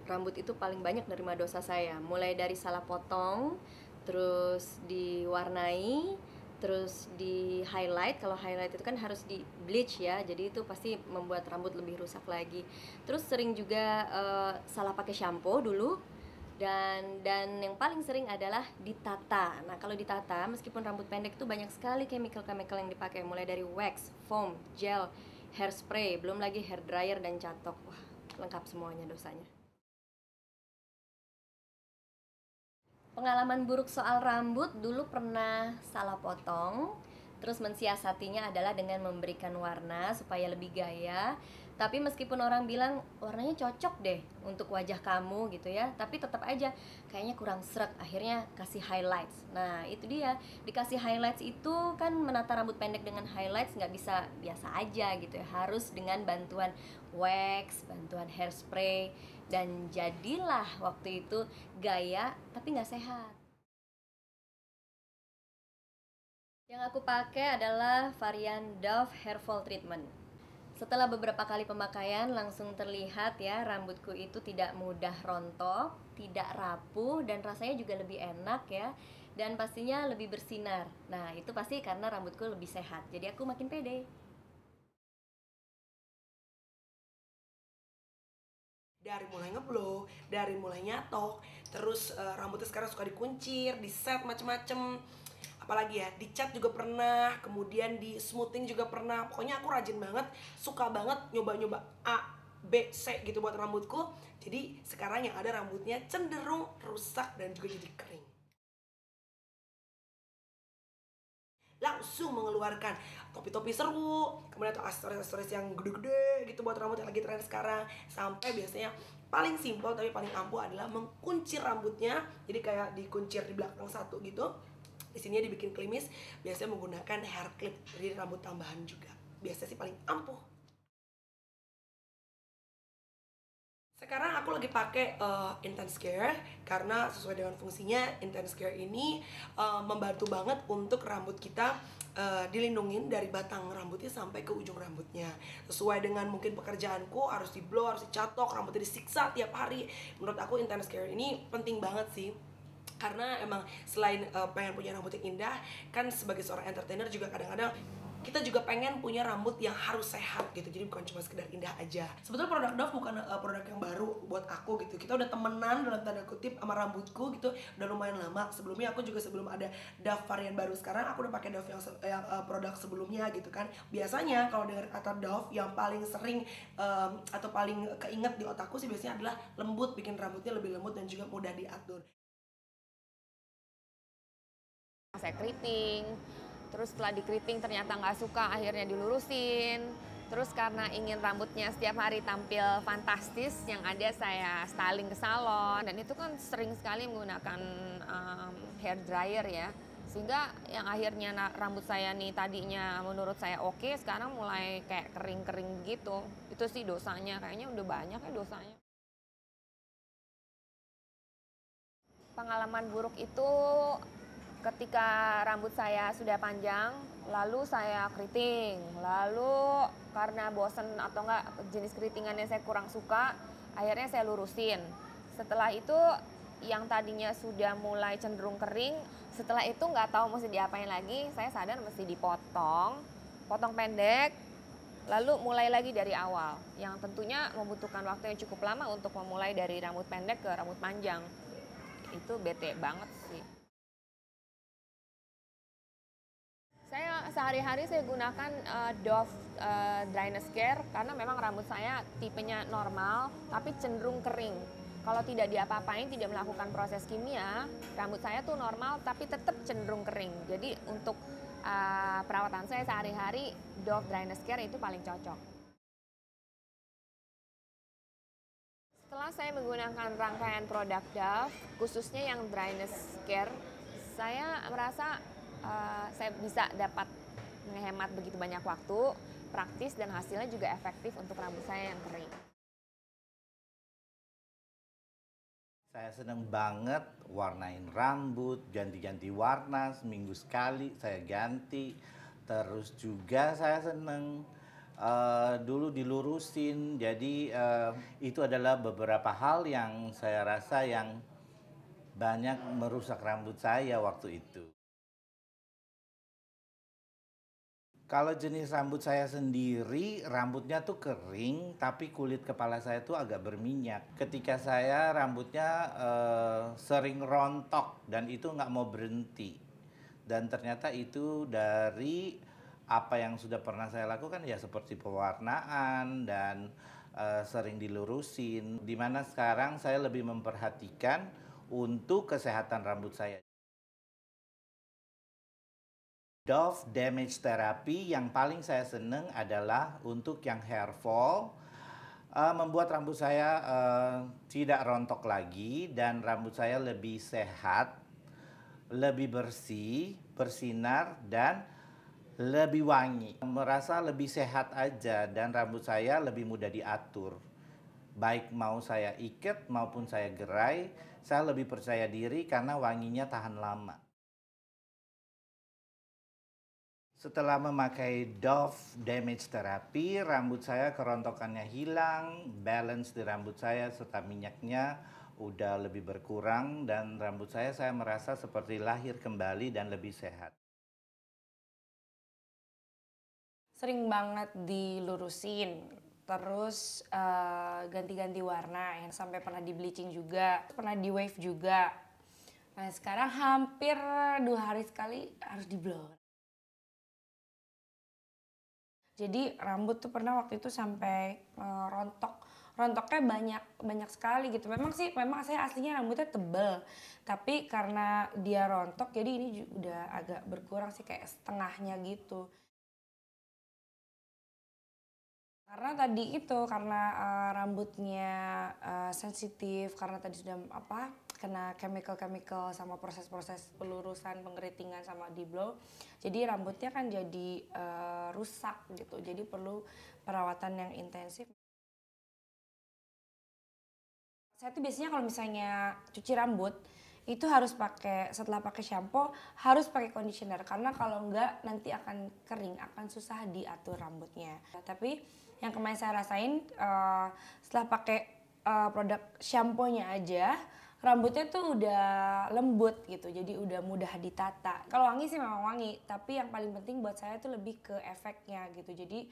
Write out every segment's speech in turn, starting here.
rambut itu paling banyak nerima dosa saya. Mulai dari salah potong, terus diwarnai, terus di highlight. Kalau highlight itu kan harus di bleach ya, jadi itu pasti membuat rambut lebih rusak lagi. Terus sering juga salah pakai shampoo dulu, dan yang paling sering adalah ditata. Nah, kalau ditata, meskipun rambut pendek itu banyak sekali chemical-chemical yang dipakai, mulai dari wax, foam, gel, hairspray, belum lagi hair dryer dan catok. Wah, lengkap semuanya dosanya. Pengalaman buruk soal rambut, dulu pernah salah potong. Terus mensiasatinya adalah dengan memberikan warna supaya lebih gaya. Tapi meskipun orang bilang warnanya cocok deh untuk wajah kamu gitu ya, tapi tetap aja kayaknya kurang sreg. Akhirnya kasih highlights. Nah itu dia, dikasih highlights itu kan menata rambut pendek dengan highlights nggak bisa biasa aja gitu ya. Harus dengan bantuan wax, bantuan hairspray. Dan jadilah waktu itu gaya tapi nggak sehat. Yang aku pakai adalah varian Dove Hair Fall Treatment. Setelah beberapa kali pemakaian langsung terlihat ya, rambutku itu tidak mudah rontok, tidak rapuh, dan rasanya juga lebih enak ya. Dan pastinya lebih bersinar. Nah itu pasti karena rambutku lebih sehat, jadi aku makin pede. Dari mulai ngeblow, dari mulai nyatok, terus rambutnya sekarang suka dikuncir, di set macem-macem, apalagi ya, dicat juga pernah, kemudian di smoothing juga pernah. Pokoknya aku rajin banget, suka banget nyoba-nyoba A, B, C gitu buat rambutku. Jadi sekarang yang ada rambutnya cenderung rusak dan juga jadi kering. Langsung mengeluarkan topi-topi seru, kemudian atau aksesoris-aksesoris yang gede-gede gitu buat rambut yang lagi tren sekarang. Sampai biasanya paling simpel tapi paling ampuh adalah mengkuncir rambutnya. Jadi kayak dikuncir di belakang satu gitu. Di sini dibikin klimis, biasanya menggunakan hair clip, jadi rambut tambahan juga. Biasanya sih paling ampuh. Sekarang aku lagi pakai Intense Care karena sesuai dengan fungsinya Intense Care ini membantu banget untuk rambut kita dilindungin dari batang rambutnya sampai ke ujung rambutnya. Sesuai dengan mungkin pekerjaanku harus di blow, harus dicatok, rambutnya disiksa tiap hari. Menurut aku Intense Care ini penting banget sih. Karena emang selain pengen punya rambut yang indah, kan sebagai seorang entertainer juga kadang-kadang kita juga pengen punya rambut yang harus sehat gitu, jadi bukan cuma sekedar indah aja. Sebetulnya produk Dove bukan produk yang baru buat aku gitu. Kita udah temenan dalam tanda kutip sama rambutku gitu udah lumayan lama. Sebelumnya aku juga sebelum ada Dove varian baru sekarang aku udah pakai Dove yang produk sebelumnya gitu kan. Biasanya kalau dengar kata Dove yang paling sering atau paling keinget di otakku sih biasanya adalah lembut, bikin rambutnya lebih lembut dan juga mudah diatur. Saya keriting, terus setelah dikeriting ternyata nggak suka, akhirnya dilurusin. Terus karena ingin rambutnya setiap hari tampil fantastis, yang ada saya styling ke salon. Dan itu kan sering sekali menggunakan hair dryer ya. Sehingga yang akhirnya rambut saya nih tadinya menurut saya oke, sekarang mulai kayak kering-kering gitu. Itu sih dosanya, kayaknya udah banyak ya dosanya. Pengalaman buruk itu ketika rambut saya sudah panjang, lalu saya keriting, lalu karena bosen atau enggak jenis keritingannya saya kurang suka, akhirnya saya lurusin. Setelah itu yang tadinya sudah mulai cenderung kering, setelah itu nggak tahu mesti diapain lagi, saya sadar mesti dipotong, potong pendek, lalu mulai lagi dari awal. Yang tentunya membutuhkan waktu yang cukup lama untuk memulai dari rambut pendek ke rambut panjang. Itu bete banget sih. Saya sehari-hari saya gunakan Dove Dryness Care karena memang rambut saya tipenya normal tapi cenderung kering. Kalau tidak diapa-apain, tidak melakukan proses kimia, rambut saya tuh normal tapi tetap cenderung kering. Jadi untuk perawatan saya sehari-hari Dove Dryness Care itu paling cocok. Setelah saya menggunakan rangkaian produk Dove, khususnya yang Dryness Care, saya merasa saya bisa dapat menghemat begitu banyak waktu, praktis dan hasilnya juga efektif untuk rambut saya yang kering. Saya seneng banget warnain rambut, ganti-ganti warna seminggu sekali saya ganti. Terus juga saya seneng dulu dilurusin. Jadi itu adalah beberapa hal yang saya rasa yang banyak merusak rambut saya waktu itu. Kalau jenis rambut saya sendiri, rambutnya tuh kering, tapi kulit kepala saya tuh agak berminyak. Ketika saya rambutnya sering rontok dan itu nggak mau berhenti. Dan ternyata itu dari apa yang sudah pernah saya lakukan ya seperti pewarnaan dan sering dilurusin. Dimana sekarang saya lebih memperhatikan untuk kesehatan rambut saya. Dove Damage Therapy yang paling saya seneng adalah untuk yang hair fall, membuat rambut saya tidak rontok lagi dan rambut saya lebih sehat, lebih bersih, bersinar dan lebih wangi. Merasa lebih sehat aja dan rambut saya lebih mudah diatur. Baik mau saya ikat maupun saya gerai, saya lebih percaya diri karena wanginya tahan lama. Setelah memakai Dove Damage Therapy, rambut saya kerontokannya hilang, balance di rambut saya serta minyaknya udah lebih berkurang dan rambut saya merasa seperti lahir kembali dan lebih sehat. Sering banget dilurusin, terus ganti-ganti warna, yang sampai pernah di bleaching juga, pernah di wave juga. Nah sekarang hampir 2 hari sekali harus di blow. Jadi rambut tuh pernah waktu itu sampai rontoknya banyak sekali gitu. Memang saya aslinya rambutnya tebal, tapi karena dia rontok jadi ini udah agak berkurang sih, kayak setengahnya gitu. Karena tadi itu karena rambutnya sensitif, karena tadi sudah kena chemical sama proses-proses pelurusan, pengeritingan sama di blow. Jadi rambutnya kan jadi rusak gitu. Jadi perlu perawatan yang intensif. Saya tuh biasanya kalau misalnya cuci rambut itu harus setelah pakai shampoo harus pakai conditioner, karena kalau enggak nanti akan kering, akan susah diatur rambutnya. Tapi yang kemarin saya rasain setelah pakai produk shampoo-nya aja, rambutnya tuh udah lembut gitu, jadi udah mudah ditata. Kalau wangi sih memang wangi, tapi yang paling penting buat saya tuh lebih ke efeknya gitu. Jadi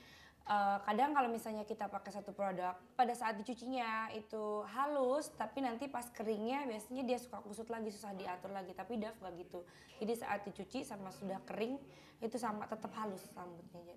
kadang kalau misalnya kita pakai satu produk, pada saat dicucinya itu halus, tapi nanti pas keringnya biasanya dia suka kusut lagi, susah diatur lagi. Tapi Dove gak gitu. Jadi saat dicuci sama sudah kering itu sama tetap halus rambutnya.